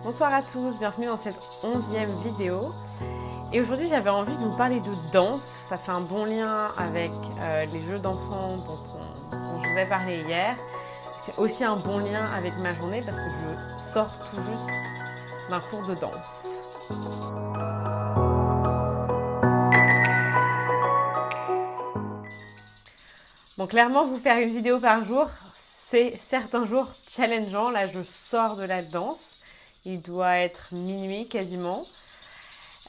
Bonsoir à tous, bienvenue dans cette 11e vidéo. Et aujourd'hui j'avais envie de vous parler de danse. Ça fait un bon lien avec les jeux d'enfants dont je vous ai parlé hier. C'est aussi un bon lien avec ma journée parce que je sors tout juste d'un cours de danse. Bon, clairement, vous faire une vidéo par jour, c'est certains jours challengeant. Là, je sors de la danse. Il doit être minuit quasiment.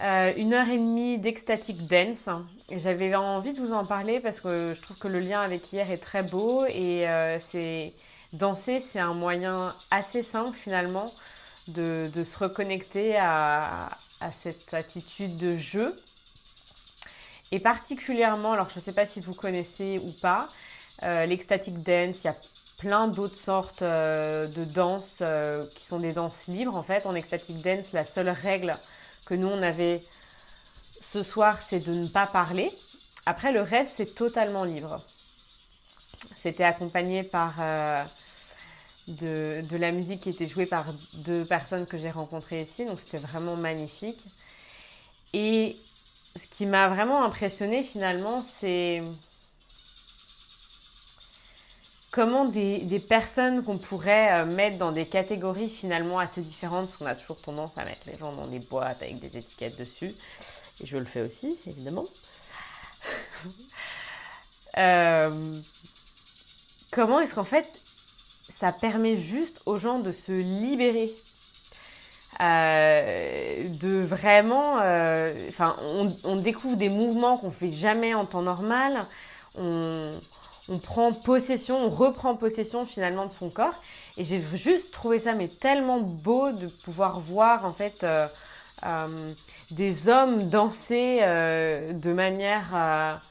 1h30 d'ecstatic dance. J'avais envie de vous en parler parce que je trouve que le lien avec hier est très beau et danser, c'est un moyen assez simple finalement de se reconnecter à cette attitude de jeu. Et particulièrement, alors je ne sais pas si vous connaissez ou pas, l'ecstatic dance, il y a plein d'autres sortes de danses qui sont des danses libres. En fait, en ecstatic dance, la seule règle que nous on avait ce soir, c'est de ne pas parler. Après, le reste, c'est totalement libre. C'était accompagné par de la musique qui était jouée par 2 personnes que j'ai rencontrées ici, donc c'était vraiment magnifique. Et ce qui m'a vraiment impressionnée finalement, c'est comment des personnes qu'on pourrait mettre dans des catégories finalement assez différentes, parce qu'on a toujours tendance à mettre les gens dans des boîtes avec des étiquettes dessus, et je le fais aussi évidemment. Comment est-ce qu'en fait ça permet juste aux gens de se libérer, de vraiment, on découvre des mouvements qu'on fait jamais en temps normal, on prend possession, on reprend possession finalement de son corps. Et j'ai juste trouvé ça mais tellement beau de pouvoir voir en fait des hommes danser de manière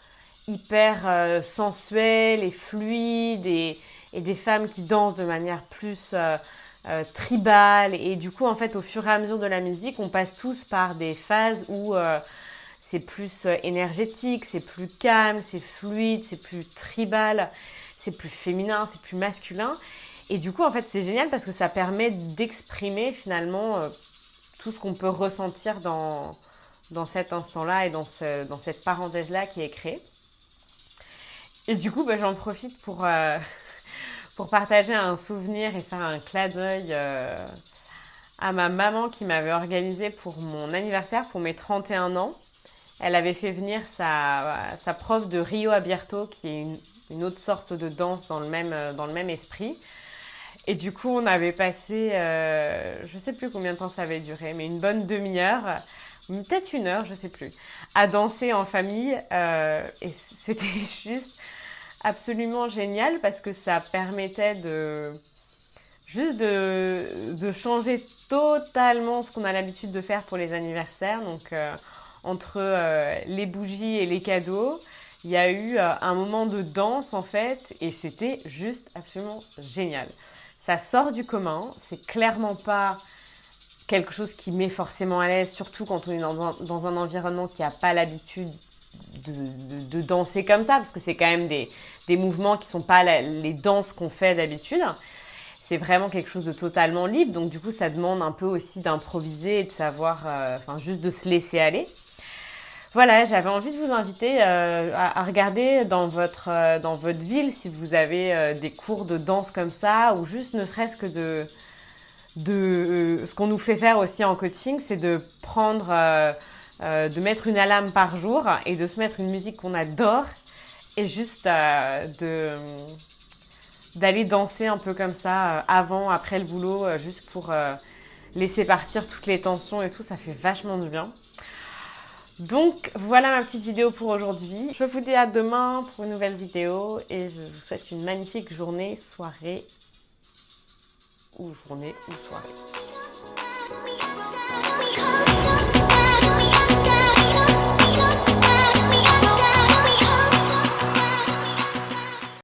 hyper sensuelle et fluide et des femmes qui dansent de manière plus tribale. Et du coup en fait au fur et à mesure de la musique, on passe tous par des phases où c'est plus énergétique, c'est plus calme, c'est fluide, c'est plus tribal, c'est plus féminin, c'est plus masculin. Et du coup, en fait, c'est génial parce que ça permet d'exprimer finalement tout ce qu'on peut ressentir dans cet instant-là et dans cette parenthèse-là qui est créée. Et du coup, j'en profite pour partager un souvenir et faire un clin d'œil à ma maman qui m'avait organisé pour mon anniversaire, pour mes 31 ans. Elle avait fait venir sa prof de Rio Abierto, qui est une autre sorte de danse dans le même esprit. Et du coup, on avait passé, je ne sais plus combien de temps ça avait duré, mais une bonne demi-heure, peut-être 1 heure, je ne sais plus, à danser en famille. Et c'était juste absolument génial parce que ça permettait de changer totalement ce qu'on a l'habitude de faire pour les anniversaires. Donc, entre les bougies et les cadeaux, il y a eu un moment de danse en fait et c'était juste absolument génial. Ça sort du commun, c'est clairement pas quelque chose qui met forcément à l'aise, surtout quand on est dans un environnement qui n'a pas l'habitude de danser comme ça, parce que c'est quand même des mouvements qui ne sont pas les danses qu'on fait d'habitude. C'est vraiment quelque chose de totalement libre, donc du coup ça demande un peu aussi d'improviser et de savoir, juste de se laisser aller. Voilà, j'avais envie de vous inviter à regarder dans votre ville si vous avez des cours de danse comme ça, ou juste ne serait-ce que ce qu'on nous fait faire aussi en coaching, c'est de mettre une alarme par jour et de se mettre une musique qu'on adore et juste d'aller danser un peu comme ça avant, après le boulot, juste pour laisser partir toutes les tensions et tout, ça fait vachement du bien. Donc voilà ma petite vidéo pour aujourd'hui. Je vous dis à demain pour une nouvelle vidéo et je vous souhaite une magnifique journée, soirée ou soirée.